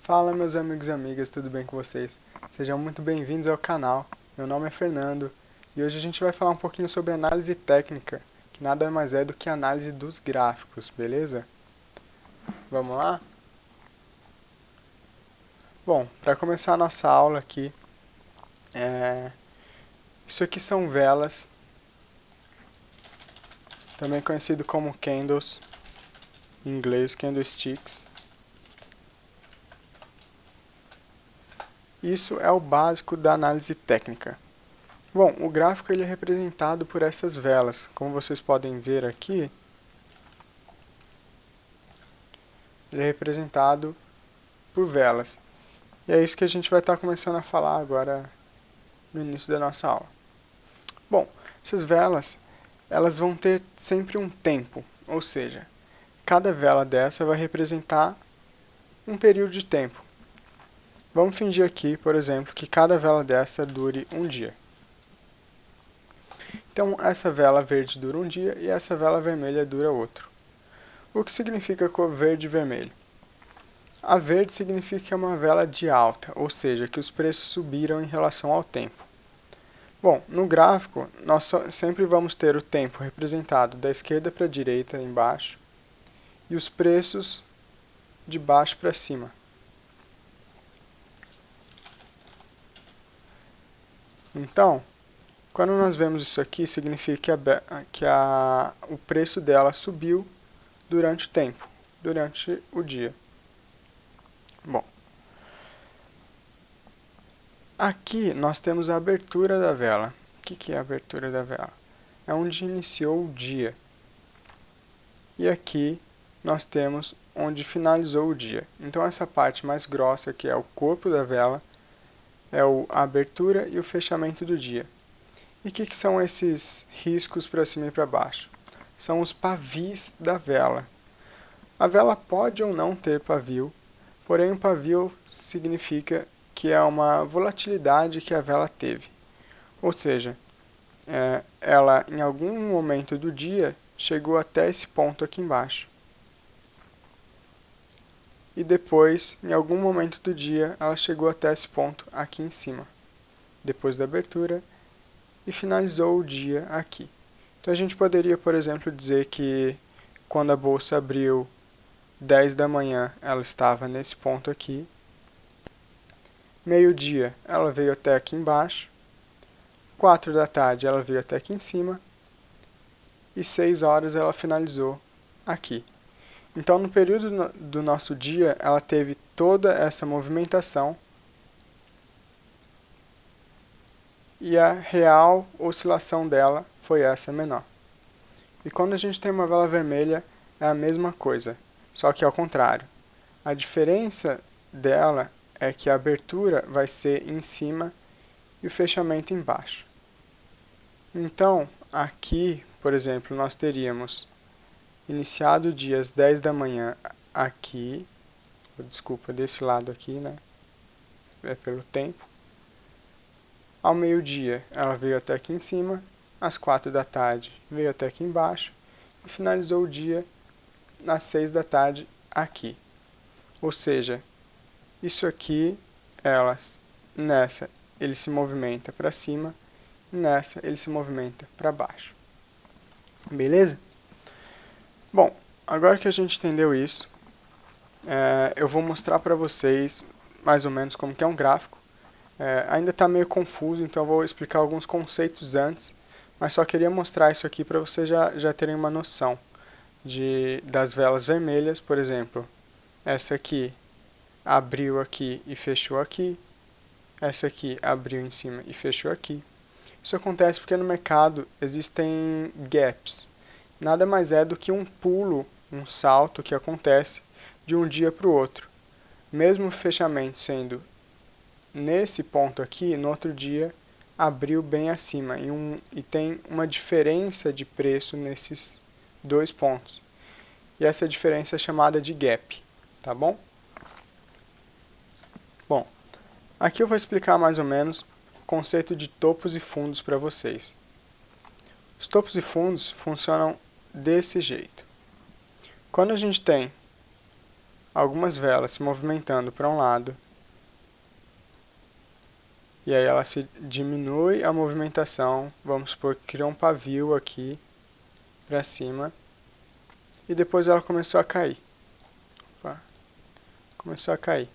Fala meus amigos e amigas, tudo bem com vocês? Sejam muito bem-vindos ao canal. Meu nome é Fernando e hoje a gente vai falar um pouquinho sobre análise técnica, que nada mais é do que a análise dos gráficos, beleza? Vamos lá? Bom, para começar a nossa aula aqui, isso aqui são velas, também conhecido como candles, em inglês candlesticks. Isso é o básico da análise técnica. Bom, o gráfico ele é representado por essas velas. Como vocês podem ver aqui, ele é representado por velas. E é isso que a gente vai estar começando a falar agora no início da nossa aula. Bom, essas velas, elas vão ter sempre um tempo, ou seja, cada vela dessa vai representar um período de tempo. Vamos fingir aqui, por exemplo, que cada vela dessa dure um dia. Então, essa vela verde dura um dia e essa vela vermelha dura outro. O que significa cor verde e vermelho? A verde significa que é uma vela de alta, ou seja, que os preços subiram em relação ao tempo. Bom, no gráfico, nós sempre vamos ter o tempo representado da esquerda para a direita embaixo e os preços de baixo para cima. Então, quando nós vemos isso aqui, significa que o preço dela subiu durante o tempo, durante o dia. Bom, aqui nós temos a abertura da vela. O que é a abertura da vela? É onde iniciou o dia. E aqui nós temos onde finalizou o dia. Então essa parte mais grossa, que é o corpo da vela, é a abertura e o fechamento do dia. E o que são esses riscos para cima e para baixo? São os pavis da vela. A vela pode ou não ter pavio, porém o pavio significa que é uma volatilidade que a vela teve. Ou seja, ela em algum momento do dia chegou até esse ponto aqui embaixo. E depois, em algum momento do dia, ela chegou até esse ponto aqui em cima, depois da abertura, e finalizou o dia aqui. Então a gente poderia, por exemplo, dizer que quando a bolsa abriu 10 da manhã, ela estava nesse ponto aqui. Meio-dia, ela veio até aqui embaixo. 4 da tarde, ela veio até aqui em cima. E 6 horas, ela finalizou aqui. Então, no período do nosso dia, ela teve toda essa movimentação e a real oscilação dela foi essa menor. E quando a gente tem uma vela vermelha, é a mesma coisa, só que ao contrário. A diferença dela é que a abertura vai ser em cima e o fechamento embaixo. Então, aqui, por exemplo, nós teríamos iniciado o dia às 10 da manhã aqui, desculpa, desse lado aqui, né? É pelo tempo. Ao meio-dia, ela veio até aqui em cima, às 4 da tarde veio até aqui embaixo e finalizou o dia às 6 da tarde aqui. Ou seja, isso aqui, nessa ele se movimenta para cima, nessa ele se movimenta para baixo. Beleza? Bom, agora que a gente entendeu isso, eu vou mostrar para vocês mais ou menos como que é um gráfico. Ainda está meio confuso, então eu vou explicar alguns conceitos antes, mas só queria mostrar isso aqui para vocês já terem uma noção das velas vermelhas, por exemplo. Essa aqui abriu aqui e fechou aqui. Essa aqui abriu em cima e fechou aqui. Isso acontece porque no mercado existem gaps. Nada mais é do que um pulo, um salto que acontece de um dia para o outro. Mesmo o fechamento sendo nesse ponto aqui, no outro dia abriu bem acima e tem uma diferença de preço nesses dois pontos. E essa diferença é chamada de gap, tá bom? Bom, aqui eu vou explicar mais ou menos o conceito de topos e fundos para vocês. Os topos e fundos funcionam desse jeito. Quando a gente tem algumas velas se movimentando para um lado, e aí ela se diminui a movimentação, vamos supor que criou um pavio aqui para cima, e depois ela começou a cair. Opa, começou a cair.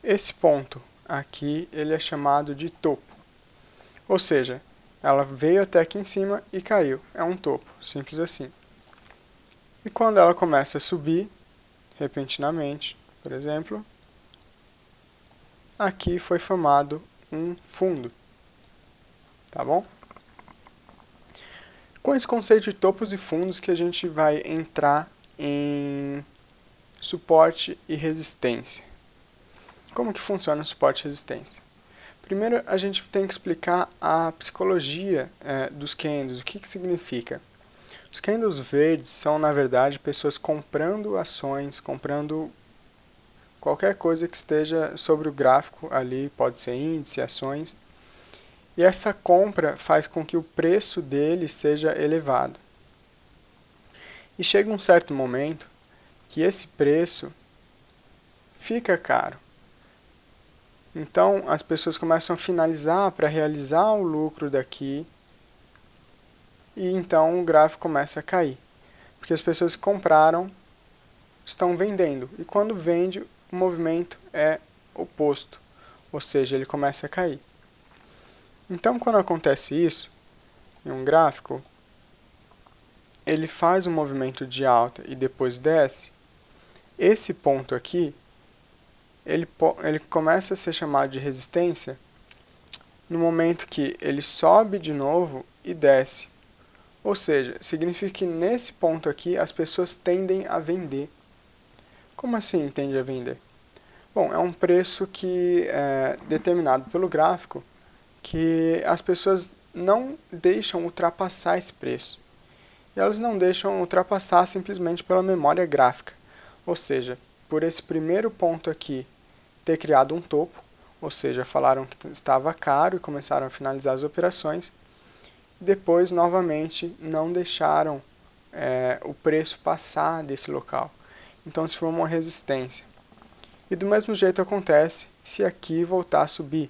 Esse ponto aqui, ele é chamado de topo. Ou seja, ela veio até aqui em cima e caiu. É um topo, simples assim. E quando ela começa a subir, repentinamente, por exemplo, aqui foi formado um fundo. Tá bom? Com esse conceito de topos e fundos que a gente vai entrar em suporte e resistência. Como que funciona o suporte e resistência? Primeiro, a gente tem que explicar a psicologia dos candles, o que significa. Os candles verdes são, na verdade, pessoas comprando ações, comprando qualquer coisa que esteja sobre o gráfico ali, pode ser índice, ações, e essa compra faz com que o preço dele seja elevado. E chega um certo momento que esse preço fica caro. Então, as pessoas começam a finalizar para realizar o lucro daqui, e então o gráfico começa a cair. Porque as pessoas que compraram estão vendendo, e quando vende, o movimento é oposto, ou seja, ele começa a cair. Então, quando acontece isso, em um gráfico, ele faz um movimento de alta e depois desce, esse ponto aqui, ele começa a ser chamado de resistência no momento que ele sobe de novo e desce. Ou seja, significa que nesse ponto aqui as pessoas tendem a vender. Como assim tende a vender? Bom, é um preço que é determinado pelo gráfico, que as pessoas não deixam ultrapassar esse preço. E elas não deixam ultrapassar simplesmente pela memória gráfica. Ou seja, por esse primeiro ponto aqui ter criado um topo, ou seja, falaram que estava caro e começaram a finalizar as operações, depois novamente não deixaram o preço passar desse local. Então se formou uma resistência. E do mesmo jeito acontece se aqui voltar a subir.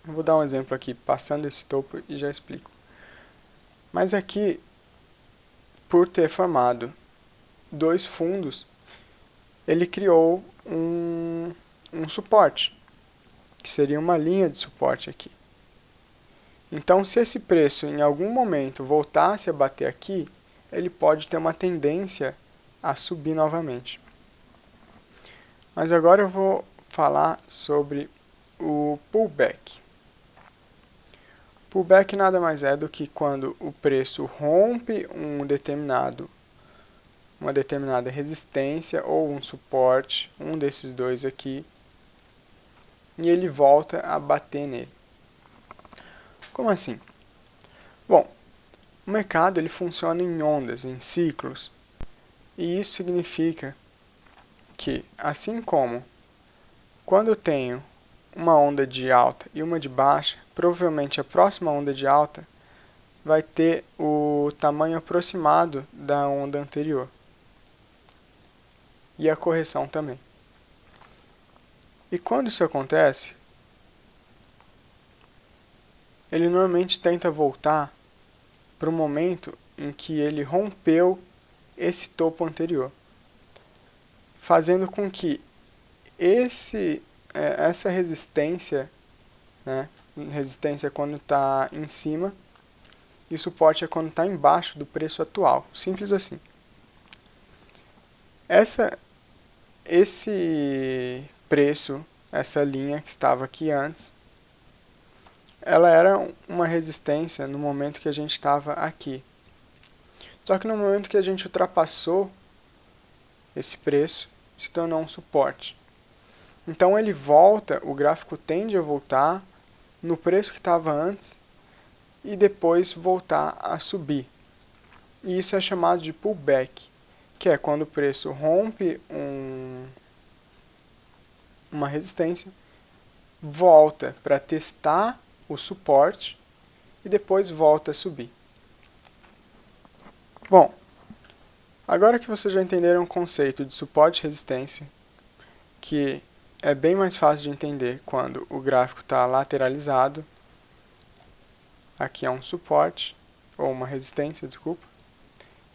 Eu vou dar um exemplo aqui, passando esse topo e já explico. Mas aqui, por ter formado dois fundos, ele criou um suporte, que seria uma linha de suporte aqui. Então, se esse preço em algum momento voltasse a bater aqui, ele pode ter uma tendência a subir novamente. Mas agora eu vou falar sobre o pullback. Pullback nada mais é do que quando o preço rompe uma determinada resistência ou um suporte, um desses dois aqui, e ele volta a bater nele. Como assim? Bom, o mercado ele funciona em ondas, em ciclos, e isso significa que, assim como quando eu tenho uma onda de alta e uma de baixa, provavelmente a próxima onda de alta vai ter o tamanho aproximado da onda anterior. E a correção também. E quando isso acontece, ele normalmente tenta voltar para o momento em que ele rompeu esse topo anterior, fazendo com que essa resistência, né, resistência quando está em cima, e suporte é quando está embaixo do preço atual, simples assim. Esse preço, essa linha que estava aqui antes, ela era uma resistência no momento que a gente estava aqui. Só que no momento que a gente ultrapassou esse preço, se tornou um suporte. Então ele volta, o gráfico tende a voltar no preço que estava antes e depois voltar a subir. E isso é chamado de pullback, que é quando o preço rompe uma resistência, volta para testar o suporte e depois volta a subir. Bom, Agora que vocês já entenderam o conceito de suporte e resistência, que é bem mais fácil de entender quando o gráfico está lateralizado, aqui é um suporte, ou uma resistência, desculpa,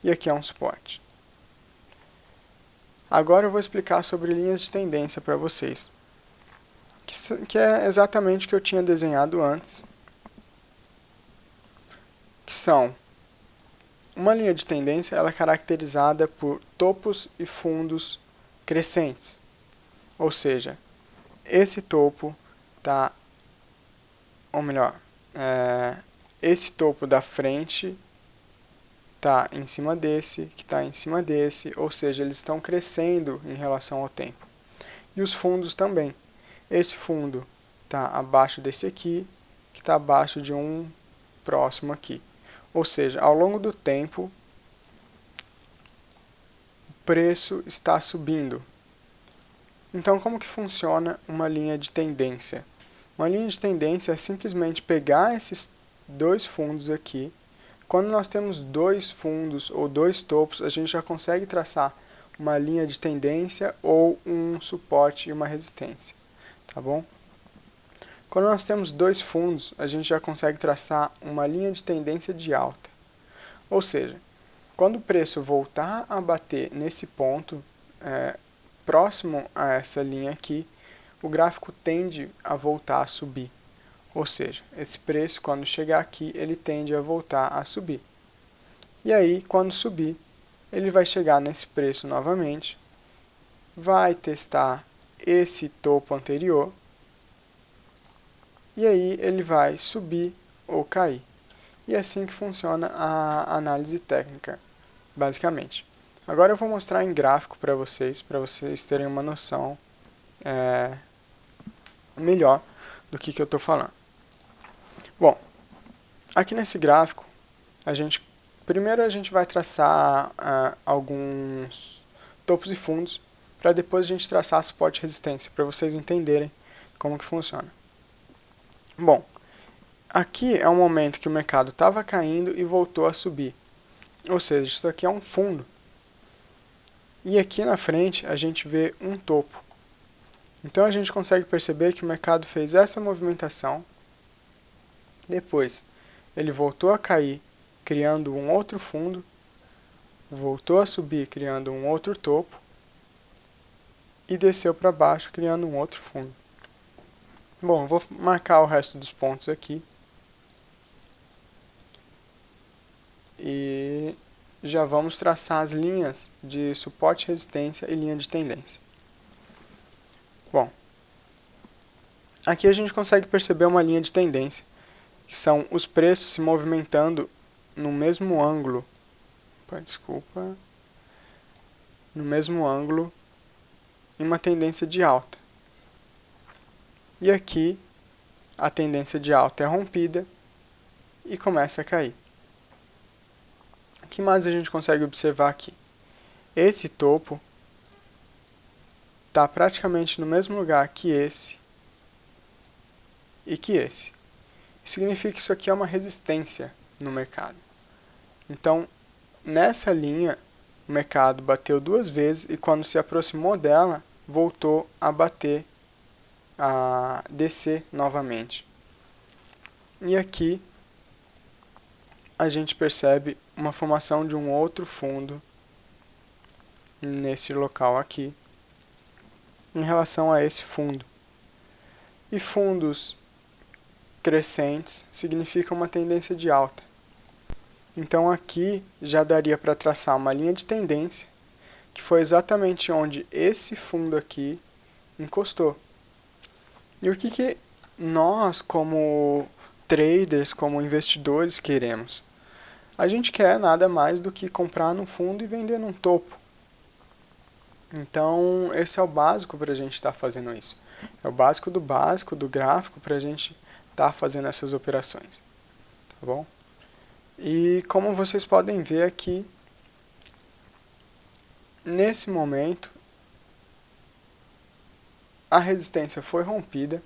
e aqui é um suporte. Agora eu vou explicar sobre linhas de tendência para vocês, que é exatamente o que eu tinha desenhado antes, que são uma linha de tendência, ela é caracterizada por topos e fundos crescentes, ou seja, esse topo está, ou melhor, esse topo da frente está em cima desse, que está em cima desse, ou seja, eles estão crescendo em relação ao tempo. E os fundos também. Esse fundo está abaixo desse aqui, que está abaixo de um próximo aqui. Ou seja, ao longo do tempo, o preço está subindo. Então, como que funciona uma linha de tendência? Uma linha de tendência é simplesmente pegar esses dois fundos aqui. Quando nós temos dois fundos ou dois topos, a gente já consegue traçar uma linha de tendência ou um suporte e uma resistência, tá bom? Quando nós temos dois fundos, a gente já consegue traçar uma linha de tendência de alta. Ou seja, quando o preço voltar a bater nesse ponto, próximo a essa linha aqui, o gráfico tende a voltar a subir. Ou seja, esse preço, quando chegar aqui, ele tende a voltar a subir. E aí, quando subir, ele vai chegar nesse preço novamente, vai testar esse topo anterior, e aí ele vai subir ou cair. E é assim que funciona a análise técnica, basicamente. Agora eu vou mostrar em gráfico para vocês terem uma noção melhor do que eu estou falando. Bom, aqui nesse gráfico, primeiro a gente vai traçar alguns topos e fundos, para depois a gente traçar suporte e resistência, para vocês entenderem como que funciona. Bom, aqui é um momento que o mercado estava caindo e voltou a subir. Ou seja, isso aqui é um fundo. E aqui na frente a gente vê um topo. Então a gente consegue perceber que o mercado fez essa movimentação. Depois ele voltou a cair, criando um outro fundo. Voltou a subir, criando um outro topo. E desceu para baixo, criando um outro fundo. Bom, vou marcar o resto dos pontos aqui. E já vamos traçar as linhas de suporte, resistência e linha de tendência. Bom, aqui a gente consegue perceber uma linha de tendência, que são os preços se movimentando no mesmo ângulo. No mesmo ângulo, em uma tendência de alta. E aqui a tendência de alta é rompida e começa a cair. O que mais a gente consegue observar aqui? Esse topo está praticamente no mesmo lugar que esse e que esse. Significa que isso aqui é uma resistência no mercado. Então, nessa linha, o mercado bateu duas vezes e quando se aproximou dela, voltou a bater, a descer novamente. E aqui a gente percebe uma formação de um outro fundo nesse local aqui, em relação a esse fundo. E fundos crescentes significam uma tendência de alta. Então aqui já daria para traçar uma linha de tendência, que foi exatamente onde esse fundo aqui encostou. E o que nós, como traders, como investidores, queremos? A gente quer nada mais do que comprar no fundo e vender num topo. Então, esse é o básico para a gente estar fazendo isso. É o básico do gráfico para a gente estar fazendo essas operações. Tá bom? E como vocês podem ver aqui, nesse momento, a resistência foi rompida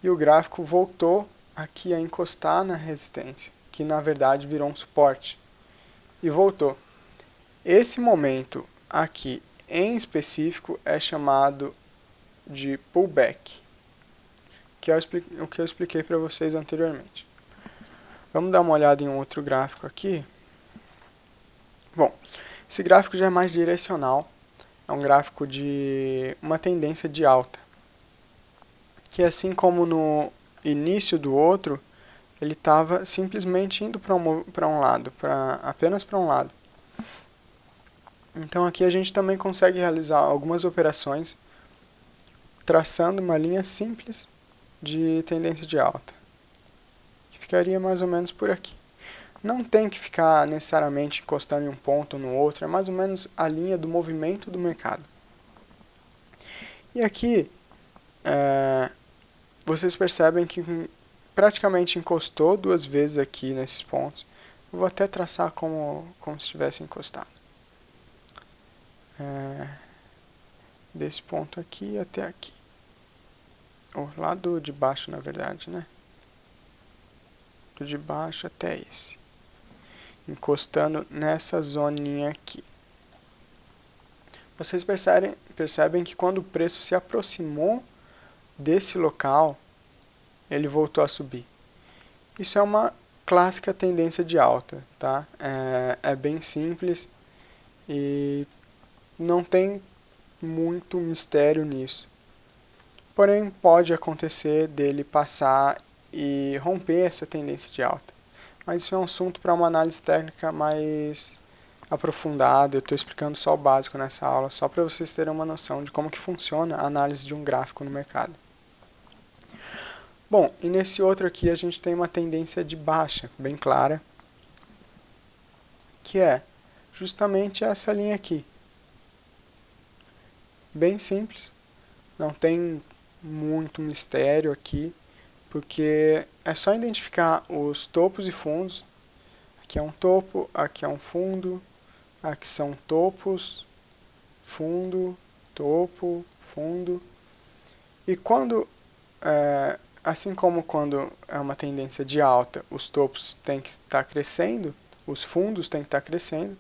e o gráfico voltou aqui a encostar na resistência, que na verdade virou um suporte. E voltou. Esse momento aqui em específico é chamado de pullback, que é o que eu expliquei para vocês anteriormente. Vamos dar uma olhada em um outro gráfico aqui. Bom, esse gráfico já é mais direcional, é um gráfico de uma tendência de alta, que assim como no início do outro, ele estava simplesmente indo para um lado, apenas para um lado. Então aqui a gente também consegue realizar algumas operações traçando uma linha simples de tendência de alta, que ficaria mais ou menos por aqui. Não tem que ficar necessariamente encostando em um ponto ou no outro, é mais ou menos a linha do movimento do mercado. E aqui, vocês percebem que praticamente encostou duas vezes aqui nesses pontos. Eu vou até traçar como se tivesse encostado. Desse ponto aqui até aqui. O lado de baixo, na verdade, né? Do de baixo até esse. Encostando nessa zoninha aqui. Vocês percebem que quando o preço se aproximou desse local, ele voltou a subir. Isso é uma clássica tendência de alta, tá? É bem simples e não tem muito mistério nisso. Porém, pode acontecer dele passar e romper essa tendência de alta. Mas isso é um assunto para uma análise técnica mais aprofundada. Eu estou explicando só o básico nessa aula, só para vocês terem uma noção de como que funciona a análise de um gráfico no mercado. Bom, e nesse outro aqui a gente tem uma tendência de baixa, bem clara, que é justamente essa linha aqui. Bem simples, não tem muito mistério aqui, porque é só identificar os topos e fundos. Aqui é um topo, aqui é um fundo, aqui são topos, fundo, topo, fundo. E quando, assim como quando é uma tendência de alta, os topos têm que estar crescendo, os fundos têm que estar crescendo,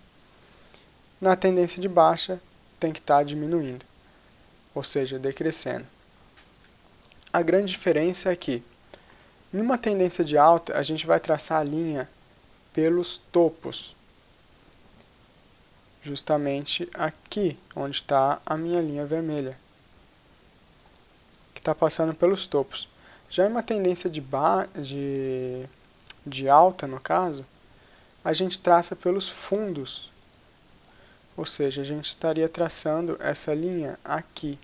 na tendência de baixa tem que estar diminuindo, ou seja, decrescendo. A grande diferença é que, em uma tendência de alta, a gente vai traçar a linha pelos topos. Justamente aqui, onde está a minha linha vermelha, que está passando pelos topos. Já em uma tendência de alta, no caso, a gente traça pelos fundos. Ou seja, a gente estaria traçando essa linha aqui.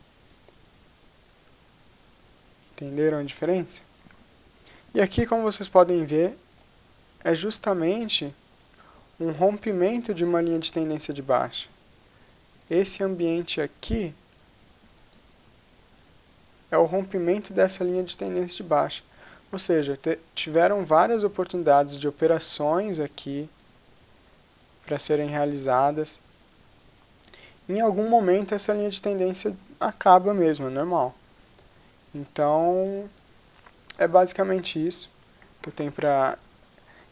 Entenderam a diferença? E aqui, como vocês podem ver, é justamente um rompimento de uma linha de tendência de baixa. Esse ambiente aqui é o rompimento dessa linha de tendência de baixa. Ou seja, tiveram várias oportunidades de operações aqui para serem realizadas. Em algum momento essa linha de tendência acaba mesmo, é normal. Então, é basicamente isso que eu tenho para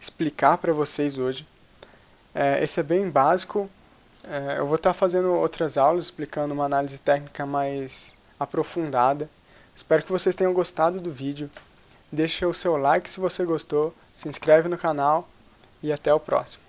explicar para vocês hoje. Esse é bem básico. Eu vou estar fazendo outras aulas explicando uma análise técnica mais aprofundada. Espero que vocês tenham gostado do vídeo. Deixa o seu like se você gostou, se inscreve no canal e até o próximo.